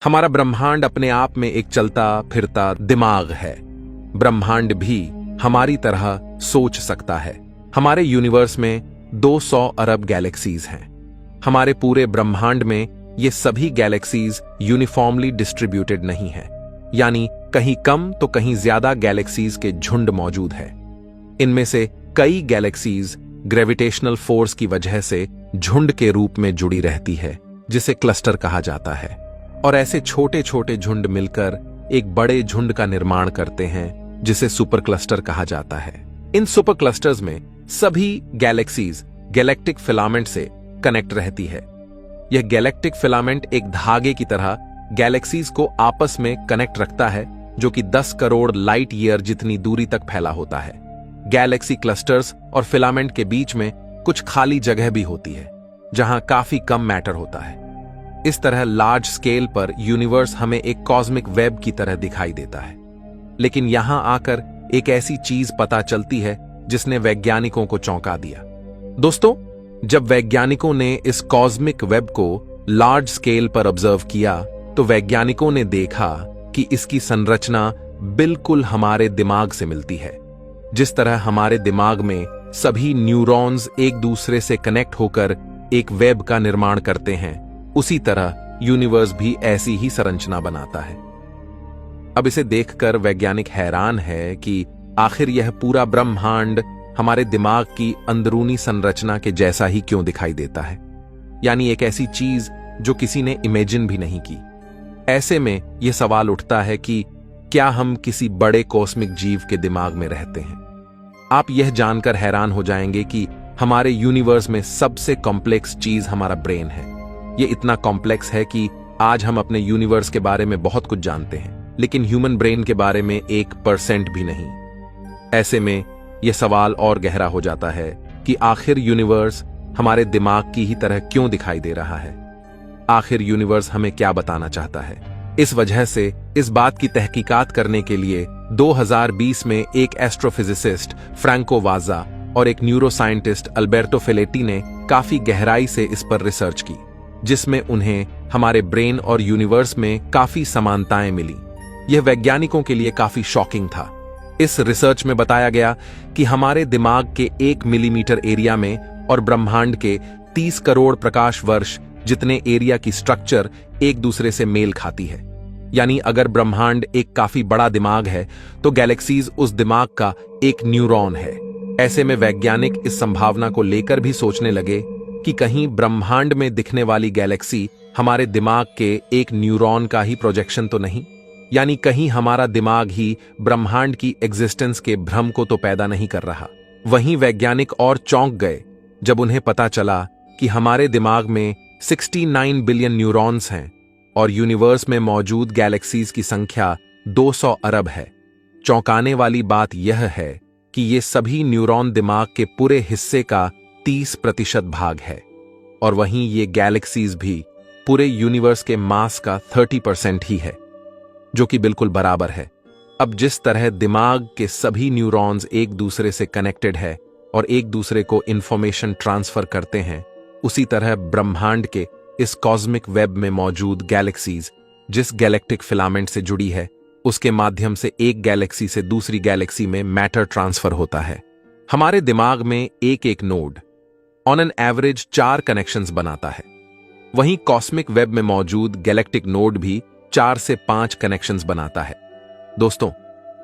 हमारा ब्रह्मांड अपने आप में एक चलता फिरता दिमाग है। ब्रह्मांड भी हमारी तरह सोच सकता है। हमारे यूनिवर्स में 200 अरब गैलेक्सीज हैं। हमारे पूरे ब्रह्मांड में ये सभी गैलेक्सीज यूनिफॉर्मली डिस्ट्रीब्यूटेड नहीं है, यानी कहीं कम तो कहीं ज्यादा गैलेक्सीज के झुंड मौजूद है। इनमें से कई गैलेक्सीज ग्रेविटेशनल फोर्स की वजह से झुंड के रूप में जुड़ी रहती है, जिसे क्लस्टर कहा जाता है। और ऐसे छोटे छोटे झुंड मिलकर एक बड़े झुंड का निर्माण करते हैं, जिसे सुपर क्लस्टर कहा जाता है। इन सुपर क्लस्टर्स में सभी गैलेक्सीज गैलेक्टिक फिलामेंट से कनेक्ट रहती है। यह गैलेक्टिक फिलामेंट एक धागे की तरह गैलेक्सीज को आपस में कनेक्ट रखता है, जो कि 10 करोड़ लाइट ईयर जितनी दूरी तक फैला होता है। गैलेक्सी क्लस्टर्स और फिलामेंट के बीच में कुछ खाली जगह भी होती है, जहां काफी कम मैटर होता है। इस तरह लार्ज स्केल पर यूनिवर्स हमें एक कॉस्मिक वेब की तरह दिखाई देता है। लेकिन यहां आकर एक ऐसी चीज पता चलती है जिसने वैज्ञानिकों को चौंका दिया। दोस्तों, जब वैज्ञानिकों ने इस कॉस्मिक वेब को लार्ज स्केल पर ऑब्जर्व किया, तो वैज्ञानिकों ने देखा कि इसकी संरचना बिल्कुल हमारे दिमाग से मिलती है। जिस तरह हमारे दिमाग में सभी न्यूरॉन्स एक दूसरे से कनेक्ट होकर एक वेब का निर्माण करते हैं, उसी तरह यूनिवर्स भी ऐसी ही संरचना बनाता है। अब इसे देखकर वैज्ञानिक हैरान है कि आखिर यह पूरा ब्रह्मांड हमारे दिमाग की अंदरूनी संरचना के जैसा ही क्यों दिखाई देता है, यानी एक ऐसी चीज जो किसी ने इमेजिन भी नहीं की। ऐसे में यह सवाल उठता है कि क्या हम किसी बड़े कॉस्मिक जीव के दिमाग में रहते हैं? आप यह जानकर हैरान हो जाएंगे कि हमारे यूनिवर्स में सबसे कॉम्प्लेक्स चीज हमारा ब्रेन है। यह इतना कॉम्प्लेक्स है कि आज हम अपने यूनिवर्स के बारे में बहुत कुछ जानते हैं, लेकिन ह्यूमन ब्रेन के बारे में 1% भी नहीं। ऐसे में यह सवाल और गहरा हो जाता है कि आखिर यूनिवर्स हमारे दिमाग की ही तरह क्यों दिखाई दे रहा है? आखिर यूनिवर्स हमें क्या बताना चाहता है? इस वजह से इस बात की तहकीकात करने के लिए 2020 में एक एस्ट्रोफिजिसिस्ट फ्रैंको वाजा और एक न्यूरोसाइंटिस्ट अल्बर्टो फिलेटी ने काफी गहराई से इस पर रिसर्च की, जिसमें उन्हें हमारे ब्रेन और यूनिवर्स में काफी समानताएं मिली। यह वैज्ञानिकों के लिए काफी शॉकिंग था। इस रिसर्च में बताया गया कि हमारे दिमाग के 1 मिलीमीटर एरिया में और ब्रह्मांड के 30 करोड़ प्रकाश वर्ष जितने एरिया की स्ट्रक्चर एक दूसरे से मेल खाती है। यानी अगर ब्रह्मांड एक काफी बड़ा दिमाग है, तो गैलेक्सीज उस दिमाग का एक न्यूरॉन है। ऐसे में वैज्ञानिक इस संभावना को लेकर भी सोचने लगे कि कहीं ब्रह्मांड में दिखने वाली गैलेक्सी हमारे दिमाग के एक न्यूरॉन का ही प्रोजेक्शन तो नहीं, यानी कहीं हमारा दिमाग ही ब्रह्मांड की एग्जिस्टेंस के भ्रम को तो पैदा नहीं कर रहा। वहीं वैज्ञानिक और चौंक गए जब उन्हें पता चला कि हमारे दिमाग में 69 बिलियन न्यूरॉन्स हैं और यूनिवर्स में मौजूद गैलेक्सीज की संख्या 200 अरब है। चौंकाने वाली बात यह है कि ये सभी न्यूरॉन दिमाग के पूरे हिस्से का 30% भाग है, और वहीं ये गैलेक्सीज भी पूरे यूनिवर्स के मास का 30% ही है, जो कि बिल्कुल बराबर है। अब जिस तरह दिमाग के सभी न्यूरॉन्स एक दूसरे से कनेक्टेड है और एक दूसरे को इंफॉर्मेशन ट्रांसफर करते हैं, उसी तरह ब्रह्मांड के इस कॉस्मिक वेब में मौजूद गैलेक्सीज जिस गैलेक्टिक फिलामेंट से जुड़ी है, उसके माध्यम से एक गैलेक्सी से दूसरी गैलेक्सी में मैटर ट्रांसफर होता है। हमारे दिमाग में एक एक node on an average 4 connections बनाता है। वहीं कॉस्मिक वेब में मौजूद गैलेक्टिक नोड भी 4 से 5 कनेक्शंस बनाता है। दोस्तों,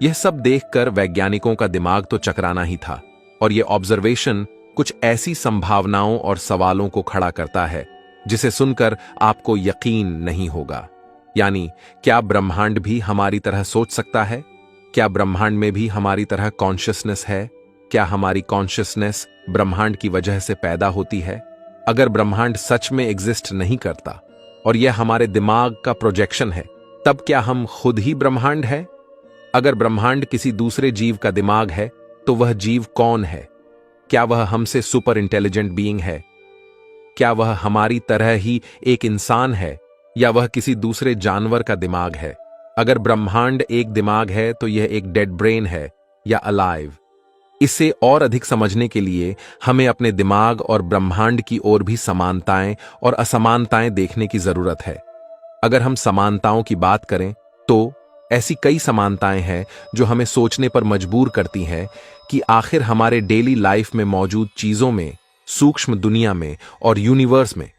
यह सब देखकर वैज्ञानिकों का दिमाग तो चकराना ही था, और यह ऑब्जर्वेशन कुछ ऐसी संभावनाओं और सवालों को खड़ा करता है जिसे सुनकर आपको यकीन नहीं होगा। यानी, क्या ब्रह्मांड भी हमारी तरह सोच सकता है? क्या ब्रह्मांड में भी हमारी तरह कॉन्शियसनेस है? क्या हमारी कॉन्शियसनेस ब्रह्मांड की वजह से पैदा होती है? अगर ब्रह्मांड सच में एग्जिस्ट नहीं करता और यह हमारे दिमाग का प्रोजेक्शन है, तब क्या हम खुद ही ब्रह्मांड है? अगर ब्रह्मांड किसी दूसरे जीव का दिमाग है, तो वह जीव कौन है? क्या वह हमसे सुपर इंटेलिजेंट बीइंग है? क्या वह हमारी तरह ही एक इंसान है, या वह किसी दूसरे जानवर का दिमाग है? अगर ब्रह्मांड एक दिमाग है, तो यह एक डेड ब्रेन है या अलाइव? इसे और अधिक समझने के लिए हमें अपने दिमाग और ब्रह्मांड की ओर भी समानताएं और असमानताएं देखने की जरूरत है। अगर हम समानताओं की बात करें तो ऐसी कई समानताएं हैं जो हमें सोचने पर मजबूर करती हैं कि आखिर हमारे डेली लाइफ में मौजूद चीजों में, सूक्ष्म दुनिया में और यूनिवर्स में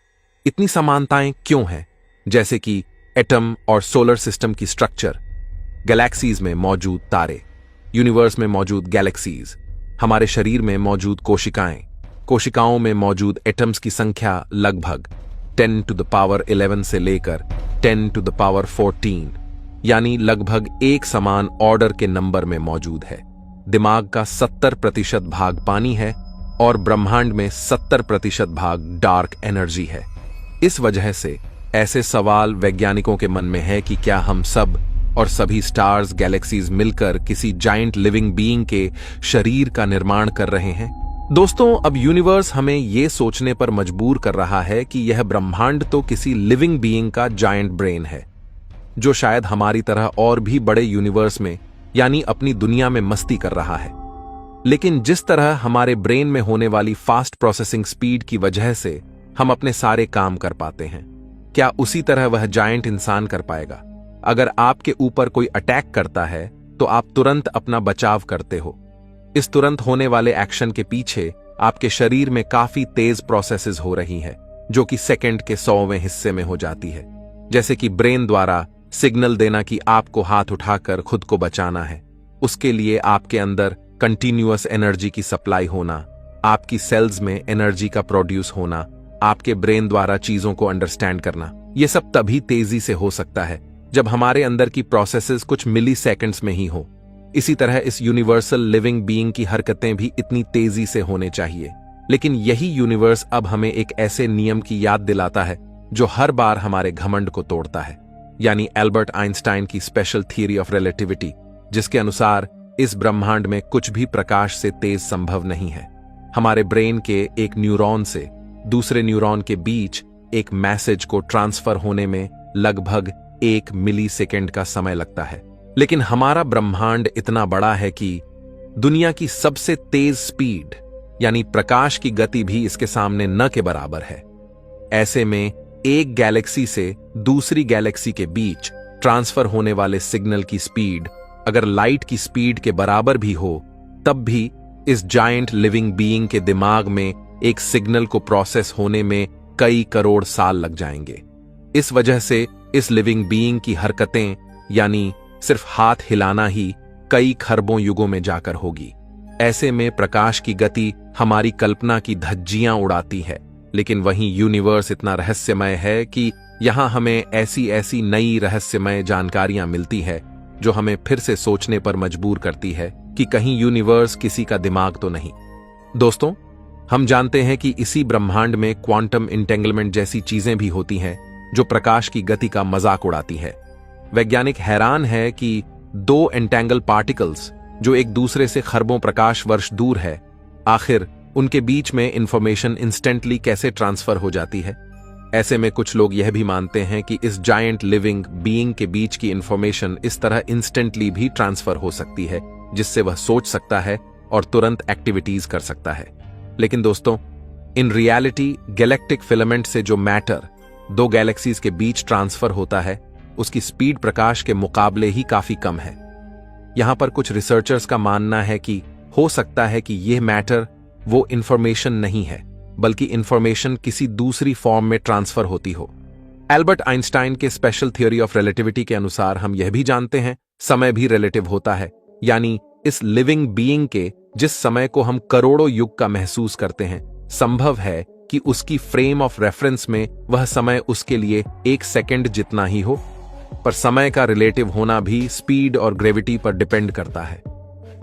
इतनी समानताएं क्यों हैं। जैसे कि एटम और सोलर सिस्टम की स्ट्रक्चर, गैलेक्सीज में मौजूद तारे, यूनिवर्स में मौजूद गैलेक्सीज, हमारे शरीर में मौजूद कोशिकाएं, कोशिकाओं में मौजूद एटम्स की संख्या लगभग 10 to the power 11 से लेकर 10 to the power 14 यानी लगभग एक समान ऑर्डर के नंबर में मौजूद है। दिमाग का 70% भाग पानी है और ब्रह्मांड में 70% भाग डार्क एनर्जी है। इस वजह से ऐसे सवाल वैज्ञानिकों के मन में है कि क्या हम सब और सभी स्टार्स, गैलेक्सीज मिलकर किसी जायंट लिविंग बीइंग के शरीर का निर्माण कर रहे हैं। दोस्तों, अब यूनिवर्स हमें यह सोचने पर मजबूर कर रहा है कि यह ब्रह्मांड तो किसी लिविंग बीइंग का जायंट ब्रेन है, जो शायद हमारी तरह और भी बड़े यूनिवर्स में यानी अपनी दुनिया में मस्ती कर रहा है। लेकिन जिस तरह हमारे ब्रेन में होने वाली फास्ट प्रोसेसिंग स्पीड की वजह से हम अपने सारे काम कर पाते हैं, क्या उसी तरह वह जायंट इंसान कर पाएगा? अगर आपके ऊपर कोई अटैक करता है तो आप तुरंत अपना बचाव करते हो। इस तुरंत होने वाले एक्शन के पीछे आपके शरीर में काफी तेज प्रोसेसेस हो रही है, जो कि सेकंड के 100वें हिस्से में हो जाती है। जैसे कि ब्रेन द्वारा सिग्नल देना कि आपको हाथ उठाकर खुद को बचाना है, उसके लिए आपके अंदर कंटिन्यूअस एनर्जी की सप्लाई होना, आपकी सेल्स में एनर्जी का प्रोड्यूस होना, आपके ब्रेन द्वारा चीजों को अंडरस्टैंड करना, यह सब तभी तेजी से हो सकता है जब हमारे अंदर की प्रोसेसेस कुछ मिली सेकेंड्स में ही हो। इसी तरह इस यूनिवर्सल लिविंग बीइंग की हरकतें भी इतनी तेजी से होने चाहिए। लेकिन यही यूनिवर्स अब हमें एक ऐसे नियम की याद दिलाता है जो हर बार हमारे घमंड को तोड़ता है, यानी एल्बर्ट आइंस्टाइन की स्पेशल थियरी ऑफ रिलेटिविटी, जिसके अनुसार इस ब्रह्मांड में कुछ भी प्रकाश से तेज संभव नहीं है। हमारे ब्रेन के एक न्यूरॉन से दूसरे न्यूरॉन के बीच एक मैसेज को ट्रांसफर होने में लगभग 1 मिलीसेकेंड का समय लगता है। लेकिन हमारा ब्रह्मांड इतना बड़ा है कि दुनिया की सबसे तेज स्पीड यानी प्रकाश की गति भी इसके सामने न के बराबर है। ऐसे में एक गैलेक्सी से दूसरी गैलेक्सी के बीच ट्रांसफर होने वाले सिग्नल की स्पीड अगर लाइट की स्पीड के बराबर भी हो, तब भी इस जायंट लिविंग बीइंग के दिमाग में एक सिग्नल को प्रोसेस होने में कई करोड़ साल लग जाएंगे। इस वजह से इस लिविंग बीइंग की हरकतें यानी सिर्फ हाथ हिलाना ही कई खरबों युगों में जाकर होगी। ऐसे में प्रकाश की गति हमारी कल्पना की धज्जियां उड़ाती है, लेकिन वहीं यूनिवर्स इतना रहस्यमय है कि यहां हमें ऐसी ऐसी नई रहस्यमय जानकारियां मिलती है जो हमें फिर से सोचने पर मजबूर करती है कि कहीं यूनिवर्स किसी का दिमाग तो नहीं। दोस्तों, हम जानते हैं कि इसी ब्रह्मांड में क्वांटम इंटेंगलमेंट जैसी चीजें भी होती हैं जो प्रकाश की गति का मजाक उड़ाती है। वैज्ञानिक हैरान है कि 2 एंटेंगल पार्टिकल्स जो एक दूसरे से खरबों प्रकाश वर्ष दूर है, आखिर उनके बीच में इंफॉर्मेशन इंस्टेंटली कैसे ट्रांसफर हो जाती है। ऐसे में कुछ लोग यह भी मानते हैं कि इस जायंट लिविंग बीइंग के बीच की इंफॉर्मेशन इस तरह इंस्टेंटली भी ट्रांसफर हो सकती है जिससे वह सोच सकता है और तुरंत एक्टिविटीज कर सकता है। लेकिन दोस्तों, इन रियलिटी गैलेक्टिक फिलामेंट से जो मैटर 2 गैलेक्सीज के बीच ट्रांसफर होता है, उसकी स्पीड प्रकाश के मुकाबले ही काफी कम है। यहां पर कुछ रिसर्चर्स का मानना है कि हो सकता है कि यह मैटर वो इंफॉर्मेशन नहीं है, बल्कि इंफॉर्मेशन किसी दूसरी फॉर्म में ट्रांसफर होती हो। एल्बर्ट आइंस्टाइन के स्पेशल थ्योरी ऑफ रिलेटिविटी के अनुसार हम यह भी जानते हैं समय भी रिलेटिव होता है, यानी इस लिविंग बीइंग के जिस समय को हम करोड़ों युग का महसूस करते हैं, संभव है कि उसकी फ्रेम ऑफ रेफरेंस में वह समय उसके लिए 1 सेकंड जितना ही हो। पर समय का रिलेटिव होना भी स्पीड और ग्रेविटी पर डिपेंड करता है।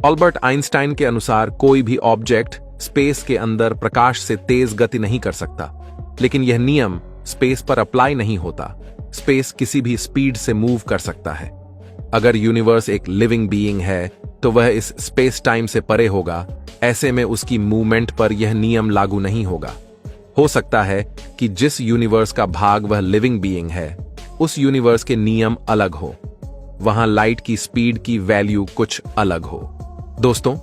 एल्बर्ट आइंस्टाइन के अनुसार कोई भी ऑब्जेक्ट स्पेस के अंदर प्रकाश से तेज गति नहीं कर सकता, लेकिन यह नियम स्पेस पर अप्लाई नहीं होता। स्पेस किसी भी स्पीड से मूव कर सकता है। अगर यूनिवर्स एक लिविंग बीइंग है तो वह इस स्पेस टाइम से परे होगा। ऐसे में उसकी मूवमेंट पर यह नियम लागू नहीं होगा। हो सकता है कि जिस यूनिवर्स का भाग वह लिविंग बीइंग है, उस यूनिवर्स के नियम अलग हो, वहां लाइट की स्पीड की वैल्यू कुछ अलग हो। दोस्तों,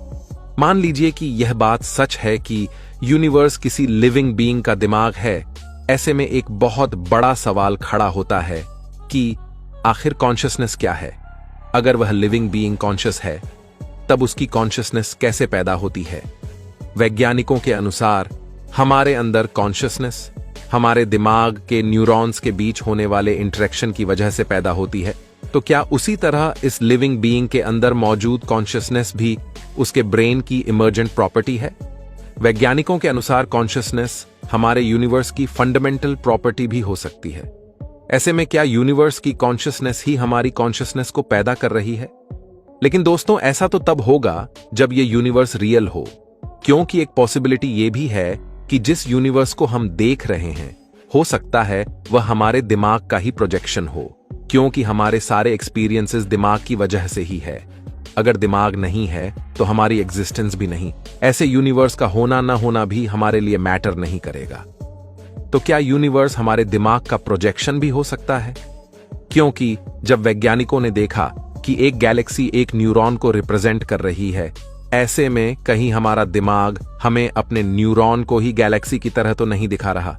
मान लीजिए कि यह बात सच है कि यूनिवर्स किसी लिविंग बीइंग का दिमाग है। ऐसे में एक बहुत बड़ा सवाल खड़ा होता है, कि आखिर कॉन्शियसनेस क्या है। अगर वह लिविंग बीइंग कॉन्शियस है, तब उसकी कॉन्शियसनेस कैसे पैदा होती है। वैज्ञानिकों के अनुसार हमारे अंदर कॉन्शियसनेस हमारे दिमाग के न्यूरॉन्स के बीच होने वाले इंटरेक्शन की वजह से पैदा होती है। तो क्या उसी तरह इस लिविंग बीइंग के अंदर मौजूद कॉन्शियसनेस भी उसके ब्रेन की इमर्जेंट प्रॉपर्टी है? वैज्ञानिकों के अनुसार कॉन्शियसनेस हमारे यूनिवर्स की फंडामेंटल प्रॉपर्टी भी हो सकती है। ऐसे में क्या यूनिवर्स की कॉन्शियसनेस ही हमारी कॉन्शियसनेस को पैदा कर रही है? लेकिन दोस्तों, ऐसा तो तब होगा जब ये यूनिवर्स रियल हो, क्योंकि एक पॉसिबिलिटी ये भी है कि जिस यूनिवर्स को हम देख रहे हैं, हो सकता है वह हमारे दिमाग का ही प्रोजेक्शन हो, क्योंकि हमारे सारे एक्सपीरियंसेस दिमाग की वजह से ही है। अगर दिमाग नहीं है तो हमारी एग्जिस्टेंस भी नहीं। ऐसे यूनिवर्स का होना ना होना भी हमारे लिए मैटर नहीं करेगा। तो क्या यूनिवर्स हमारे दिमाग का प्रोजेक्शन भी हो सकता है? क्योंकि जब वैज्ञानिकों ने देखा कि एक गैलेक्सी एक न्यूरॉन को रिप्रेजेंट कर रही है, ऐसे में कहीं हमारा दिमाग हमें अपने न्यूरॉन को ही गैलेक्सी की तरह तो नहीं दिखा रहा।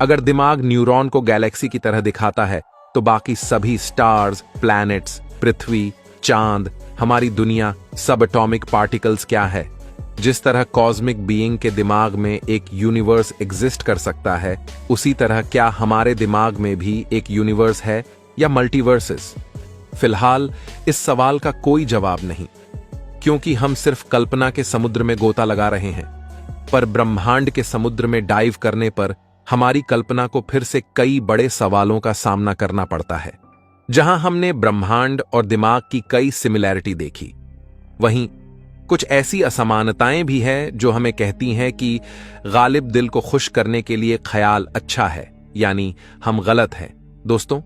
अगर दिमाग न्यूरॉन को गैलेक्सी की तरह दिखाता है, तो बाकी सभी स्टार्स, प्लैनेट्स, पृथ्वी, चांद, हमारी दुनिया, सब एटॉमिक पार्टिकल्स क्या है? जिस तरह कॉस्मिक बीइंग के दिमाग में एक यूनिवर्स एग्जिस्ट कर सकता है, उसी तरह क्या हमारे दिमाग में भी एक यूनिवर्स है या मल्टीवर्सेस? फिलहाल इस सवाल का कोई जवाब नहीं, क्योंकि हम सिर्फ कल्पना के समुद्र में गोता लगा रहे हैं। पर ब्रह्मांड के समुद्र में डाइव करने पर हमारी कल्पना को फिर से कई बड़े सवालों का सामना करना पड़ता है। जहां हमने ब्रह्मांड और दिमाग की कई सिमिलैरिटी देखी, वहीं कुछ ऐसी असमानताएं भी हैं जो हमें कहती हैं कि गालिब दिल को खुश करने के लिए ख्याल अच्छा है, यानी हम गलत हैं। दोस्तों,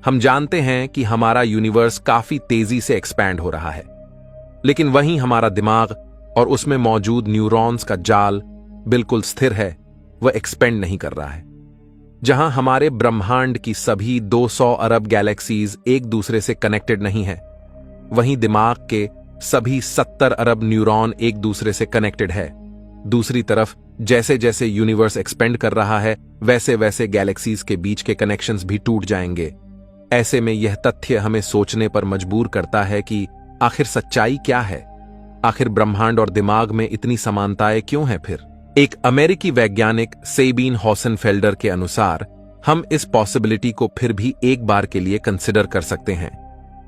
हम जानते हैं कि हमारा यूनिवर्स काफी तेजी से एक्सपैंड हो रहा है, लेकिन वहीं हमारा दिमाग और उसमें मौजूद न्यूरॉन्स का जाल बिल्कुल स्थिर है, वह एक्सपेंड नहीं कर रहा है। जहां हमारे ब्रह्मांड की सभी 200 अरब गैलेक्सीज एक दूसरे से कनेक्टेड नहीं है, वहीं दिमाग के सभी 70 अरब न्यूरॉन एक दूसरे से कनेक्टेड है। दूसरी तरफ जैसे जैसे यूनिवर्स एक्सपेंड कर रहा है, वैसे वैसे गैलेक्सीज के बीच के कनेक्शंस भी टूट जाएंगे। ऐसे में यह तथ्य हमें सोचने पर मजबूर करता है कि आखिर सच्चाई क्या है? आखिर ब्रह्मांड और दिमाग में इतनी समानताएं क्यों हैं फिर? एक अमेरिकी वैज्ञानिक सेबिन हॉसेनफेल्डर के अनुसार हम इस पॉसिबिलिटी को फिर भी एक बार के लिए कंसिडर कर सकते हैं,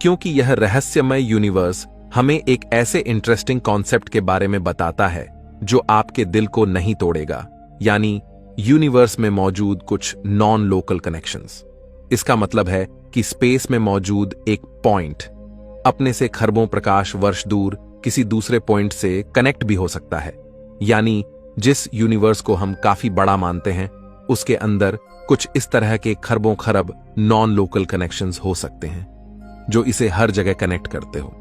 क्योंकि यह रहस्यमय यूनिवर्स हमें एक ऐसे इंटरेस्टिंग कॉन्सेप्ट के बारे में बताता है जो आपके दिल को नहीं तोड़ेगा, यानी यूनिवर्स में मौजूद कुछ नॉन लोकल कनेक्शंस। इसका मतलब है कि स्पेस में मौजूद एक पॉइंट अपने से खरबों प्रकाश वर्ष दूर किसी दूसरे पॉइंट से कनेक्ट भी हो सकता है। यानी जिस यूनिवर्स को हम काफी बड़ा मानते हैं, उसके अंदर कुछ इस तरह के खरबों खरब नॉन लोकल कनेक्शंस हो सकते हैं जो इसे हर जगह कनेक्ट करते हो।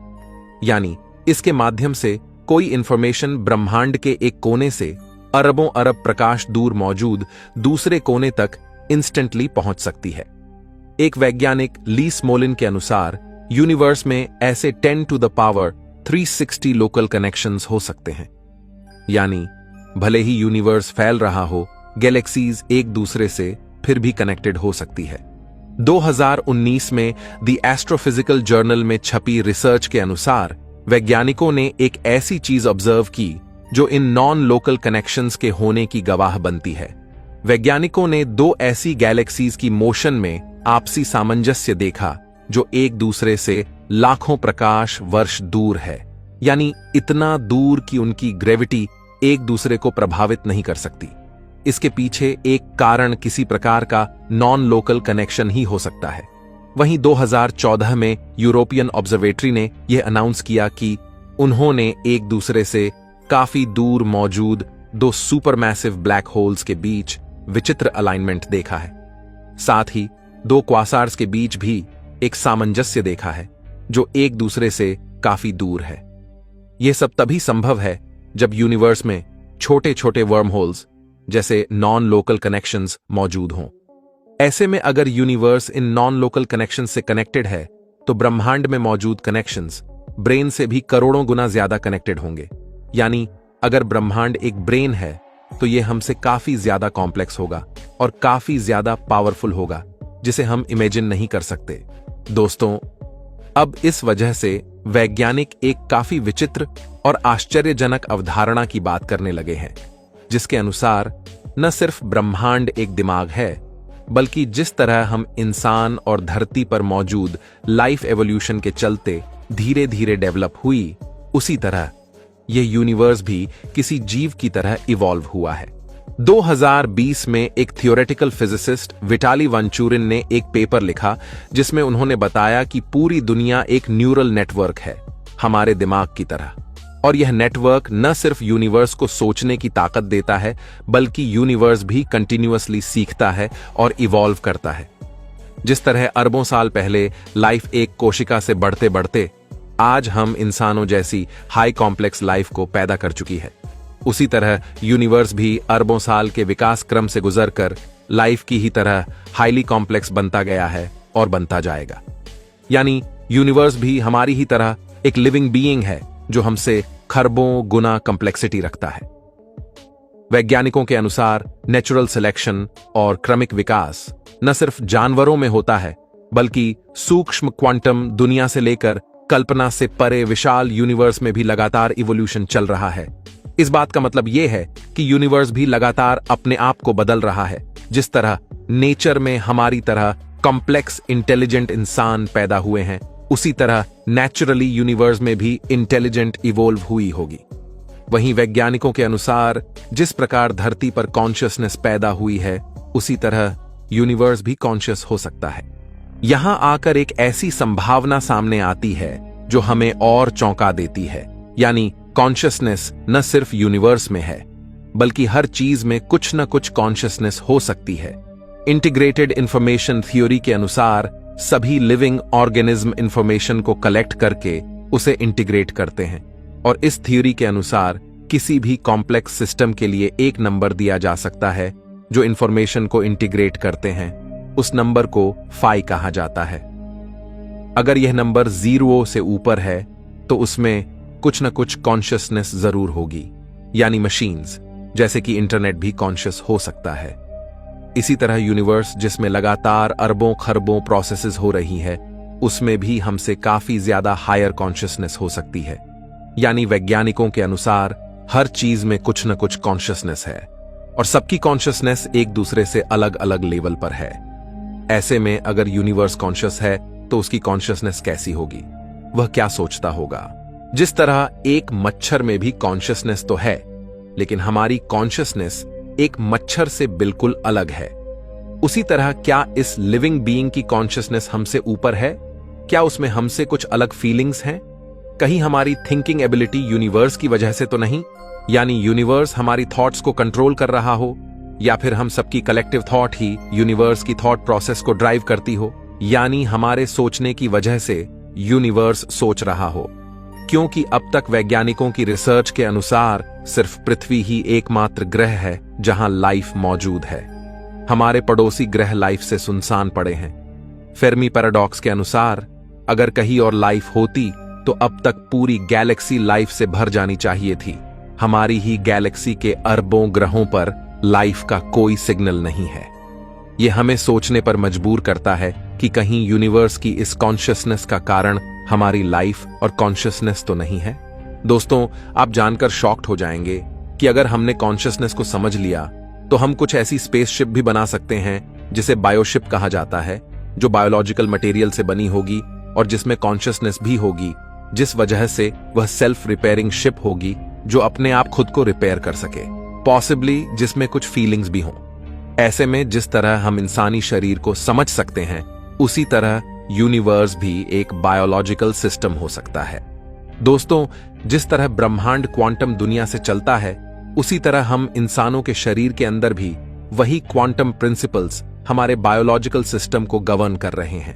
यानी इसके माध्यम से कोई इंफॉर्मेशन ब्रह्मांड के एक कोने से अरबों अरब प्रकाश दूर मौजूद दूसरे कोने तक इंस्टेंटली पहुंच सकती है। एक वैज्ञानिक ली स्मोलिन के अनुसार यूनिवर्स में ऐसे 10 to the power 360 local connections हो सकते हैं। यानी भले ही यूनिवर्स फैल रहा हो, गैलेक्सीज एक दूसरे से फिर भी कनेक्टेड हो सकती है। 2019 में द एस्ट्रोफिजिकल जर्नल में छपी रिसर्च के अनुसार वैज्ञानिकों ने एक ऐसी चीज ऑब्जर्व की जो इन नॉन लोकल कनेक्शंस के होने की गवाह बनती है। वैज्ञानिकों ने 2 ऐसी गैलेक्सीज की मोशन में आपसी सामंजस्य देखा जो एक दूसरे से लाखों प्रकाश वर्ष दूर है, यानी इतना दूर कि उनकी ग्रेविटी एक दूसरे को प्रभावित नहीं कर सकती। इसके पीछे एक कारण किसी प्रकार का नॉन लोकल कनेक्शन ही हो सकता है। वहीं 2014 में यूरोपियन ऑब्जर्वेटरी ने यह अनाउंस किया कि उन्होंने एक दूसरे से काफी दूर मौजूद 2 सुपरमैसिव ब्लैक होल्स के बीच विचित्र अलाइनमेंट देखा है। साथ ही 2 क्वासार्स के बीच भी एक सामंजस्य देखा है जो एक दूसरे से काफी दूर है। यह सब तभी संभव है जब यूनिवर्स में छोटे छोटे वर्म होल्स जैसे नॉन लोकल कनेक्शंस मौजूद हों। ऐसे में अगर universe in non local connections से कनेक्टेड है, तो ब्रह्मांड में मौजूद कनेक्शंस ब्रेन से भी करोड़ों गुना ज्यादा कनेक्टेड होंगे। यानी अगर ब्रह्मांड एक ब्रेन है, तो यह हमसे काफी ज्यादा कॉम्प्लेक्स होगा और काफी ज्यादा पावरफुल होगा। जिसे हम इमेजिन नहीं कर सकते। दोस्तों, अब इस वजह से वैज्ञानिक एक काफी विचित्र और आश्चर्यजनक अवधारणा की बात करने लगे हैं, जिसके अनुसार न सिर्फ ब्रह्मांड एक दिमाग है, बल्कि जिस तरह हम इंसान और धरती पर मौजूद लाइफ एवोल्यूशन के चलते धीरे धीरे डेवलप हुई, उसी तरह यह यूनिवर्स भी किसी जीव की तरह इवॉल्व हुआ है। 2020 में एक थियोरेटिकल फिजिसिस्ट विटाली वंचूरिन ने एक पेपर लिखा, जिसमें उन्होंने बताया कि पूरी दुनिया एक न्यूरल नेटवर्क है, हमारे दिमाग की तरह। और यह नेटवर्क न सिर्फ यूनिवर्स को सोचने की ताकत देता है, बल्कि यूनिवर्स भी कंटिन्यूअसली सीखता है और इवॉल्व करता है। जिस तरह अरबों साल पहले लाइफ एक कोशिका से बढ़ते बढ़ते आज हम इंसानों जैसी हाई कॉम्प्लेक्स लाइफ को पैदा कर चुकी है, उसी तरह यूनिवर्स भी अरबों साल के विकास क्रम से गुजरकर लाइफ की ही तरह हाईली कॉम्प्लेक्स बनता गया है और बनता जाएगा। यानी यूनिवर्स भी हमारी ही तरह एक लिविंग बीइंग है, जो हमसे खरबों गुना कॉम्प्लेक्सिटी रखता है। वैज्ञानिकों के अनुसार नेचुरल सिलेक्शन और क्रमिक विकास न सिर्फ जानवरों में होता है, बल्कि सूक्ष्म क्वांटम दुनिया से लेकर कल्पना से परे विशाल यूनिवर्स में भी लगातार इवोल्यूशन चल रहा है। इस बात का मतलब यह है कि यूनिवर्स भी लगातार अपने आप को बदल रहा है। जिस तरह नेचर में हमारी तरह कॉम्प्लेक्स इंटेलिजेंट इंसान पैदा हुए हैं, उसी तरह नेचुरली यूनिवर्स में भी इंटेलिजेंट इवोल्व हुई होगी। वहीं वैज्ञानिकों के अनुसार जिस प्रकार धरती पर कॉन्शियसनेस पैदा हुई है, उसी तरह यूनिवर्स भी कॉन्शियस हो सकता है। यहां आकर एक ऐसी संभावना सामने आती है जो हमें और चौंका देती है, यानी कॉन्शियसनेस न सिर्फ यूनिवर्स में है, बल्कि हर चीज में कुछ न कुछ कॉन्शियसनेस हो सकती है। इंटीग्रेटेड इंफॉर्मेशन थ्योरी के अनुसार सभी लिविंग ऑर्गेनिज्म इंफॉर्मेशन को कलेक्ट करके उसे इंटीग्रेट करते हैं, और इस थ्योरी के अनुसार किसी भी कॉम्प्लेक्स सिस्टम के लिए एक नंबर दिया जा सकता है जो इंफॉर्मेशन को इंटीग्रेट करते हैं। उस नंबर को फाई कहा जाता है। अगर यह नंबर 0 से ऊपर है तो उसमें कुछ न कुछ कॉन्शियसनेस जरूर होगी, यानी मशीन्स जैसे कि इंटरनेट भी कॉन्शियस हो सकता है। इसी तरह यूनिवर्स जिसमें लगातार अरबों खरबों प्रोसेसेस हो रही है, उसमें भी हमसे काफी ज्यादा हायर कॉन्शियसनेस हो सकती है। यानी वैज्ञानिकों के अनुसार हर चीज में कुछ न कुछ कॉन्शियसनेस है, और सबकी कॉन्शियसनेस एक दूसरे से अलग अलग लेवल पर है। ऐसे में अगर यूनिवर्स कॉन्शियस है तो उसकी कॉन्शियसनेस कैसी होगी, वह क्या सोचता होगा। जिस तरह एक मच्छर में भी कॉन्शियसनेस तो है, लेकिन हमारी कॉन्शियसनेस एक मच्छर से बिल्कुल अलग है, उसी तरह क्या इस लिविंग बीइंग की कॉन्शियसनेस हमसे ऊपर है? क्या उसमें हमसे कुछ अलग फीलिंग्स हैं? कहीं हमारी थिंकिंग एबिलिटी यूनिवर्स की वजह से तो नहीं, यानी यूनिवर्स हमारी थॉट्स को कंट्रोल कर रहा हो, या फिर हम सबकी कलेक्टिव थॉट ही यूनिवर्स की थॉट प्रोसेस को ड्राइव करती हो, यानी हमारे सोचने की वजह से यूनिवर्स सोच रहा हो। क्योंकि अब तक वैज्ञानिकों की रिसर्च के अनुसार सिर्फ पृथ्वी ही एकमात्र ग्रह है जहां लाइफ मौजूद है। हमारे पड़ोसी ग्रह लाइफ से सुनसान पड़े हैं। फेर्मी पैराडॉक्स के अनुसार अगर कहीं और लाइफ होती तो अब तक पूरी गैलेक्सी लाइफ से भर जानी चाहिए थी। हमारी ही गैलेक्सी के अरबों ग्रहों पर लाइफ का कोई सिग्नल नहीं है। यह हमें सोचने पर मजबूर करता है कि कहीं यूनिवर्स की इस कॉन्शियसनेस का कारण हमारी लाइफ और कॉन्शियसनेस तो नहीं है। दोस्तों, आप जानकर शॉक्ड हो जाएंगे कि अगर हमने कॉन्शियसनेस को समझ लिया तो हम कुछ ऐसी स्पेसशिप भी बना सकते हैं जिसे बायोशिप कहा जाता है, जो बायोलॉजिकल मटेरियल से बनी होगी और जिसमें कॉन्शियसनेस भी होगी, जिस वजह से वह सेल्फ रिपेयरिंग शिप होगी जो अपने आप खुद को रिपेयर कर सके, पॉसिबली जिसमें कुछ फीलिंग्स भी हों। ऐसे में जिस तरह हम इंसानी शरीर को समझ सकते हैं, उसी तरह यूनिवर्स भी एक बायोलॉजिकल सिस्टम हो सकता है। दोस्तों, जिस तरह ब्रह्मांड क्वांटम दुनिया से चलता है, उसी तरह हम इंसानों के शरीर के अंदर भी वही क्वांटम प्रिंसिपल्स हमारे बायोलॉजिकल सिस्टम को गवर्न कर रहे हैं।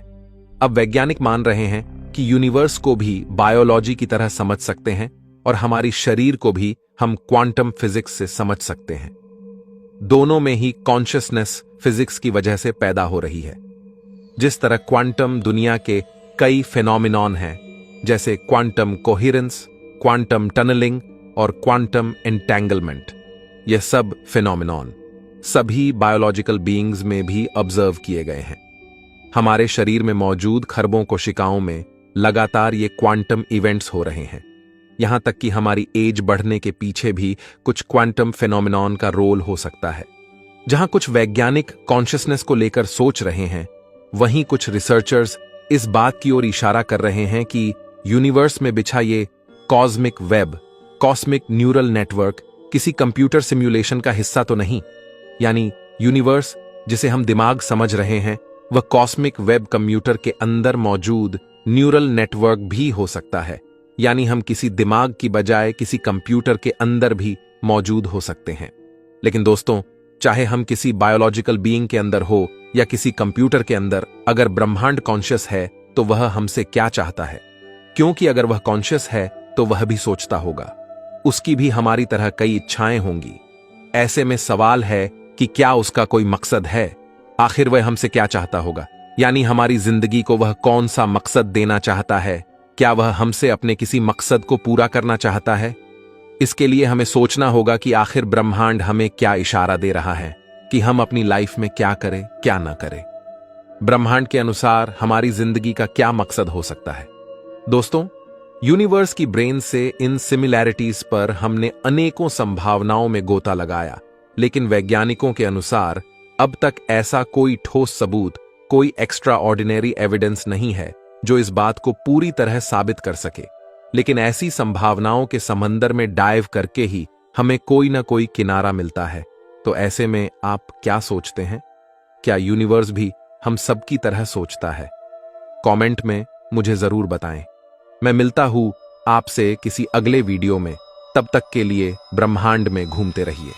अब वैज्ञानिक मान रहे हैं कि यूनिवर्स को भी बायोलॉजी की तरह समझ सकते हैं और हमारी शरीर को भी हम क्वांटम फिजिक्स से समझ सकते हैं। दोनों में ही कॉन्शियसनेस फिजिक्स की वजह से पैदा हो रही है। जिस तरह क्वांटम दुनिया के कई फिनोमिनॉन हैं, जैसे क्वांटम कोहेरेंस, क्वांटम टनलिंग और क्वांटम एंटेंगलमेंट, ये सब फिनोमिनॉन सभी बायोलॉजिकल बीइंग्स में भी ऑब्जर्व किए गए हैं। हमारे शरीर में मौजूद खरबों कोशिकाओं में लगातार ये क्वांटम इवेंट्स हो रहे हैं। यहां तक कि हमारी एज बढ़ने के पीछे भी कुछ क्वांटम फिनोमेनॉन का रोल हो सकता है। जहां कुछ वैज्ञानिक कॉन्शियसनेस को लेकर सोच रहे हैं, वहीं कुछ रिसर्चर्स इस बात की ओर इशारा कर रहे हैं कि यूनिवर्स में बिछा ये cosmic web, cosmic neural network किसी कंप्यूटर सिम्युलेशन का हिस्सा तो नहीं। यानी यूनिवर्स जिसे हम दिमाग समझ रहे हैं, वह कॉस्मिक वेब कंप्यूटर के अंदर मौजूद न्यूरल नेटवर्क भी हो सकता है। यानी हम किसी दिमाग की बजाय किसी कंप्यूटर के अंदर भी मौजूद हो सकते हैं। लेकिन दोस्तों, चाहे हम किसी बायोलॉजिकल बीइंग के अंदर हो या किसी कंप्यूटर के अंदर, अगर ब्रह्मांड कॉन्शियस है तो वह हमसे क्या चाहता है? क्योंकि अगर वह कॉन्शियस है तो वह भी सोचता होगा, उसकी भी हमारी तरह कई इच्छाएं होंगी। ऐसे में सवाल है कि क्या उसका कोई मकसद है? आखिर वह हमसे क्या चाहता होगा? यानी हमारी जिंदगी को वह कौन सा मकसद देना चाहता है? क्या वह हमसे अपने किसी मकसद को पूरा करना चाहता है? इसके लिए हमें सोचना होगा कि आखिर ब्रह्मांड हमें क्या इशारा दे रहा है कि हम अपनी लाइफ में क्या करें, क्या ना करें। ब्रह्मांड के अनुसार हमारी जिंदगी का क्या मकसद हो सकता है? दोस्तों, यूनिवर्स की ब्रेन से इन सिमिलैरिटीज पर हमने अनेकों संभावनाओं में गोता लगाया, लेकिन वैज्ञानिकों के अनुसार अब तक ऐसा कोई ठोस सबूत, कोई एक्स्ट्रा ऑर्डिनरी एविडेंस नहीं है जो इस बात को पूरी तरह साबित कर सके। लेकिन ऐसी संभावनाओं के समंदर में डाइव करके ही हमें कोई ना कोई किनारा मिलता है। तो ऐसे में आप क्या सोचते हैं? क्या यूनिवर्स भी हम सबकी तरह सोचता है? कमेंट में मुझे जरूर बताएं। मैं मिलता हूं आपसे किसी अगले वीडियो में। तब तक के लिए ब्रह्मांड में घूमते रहिए।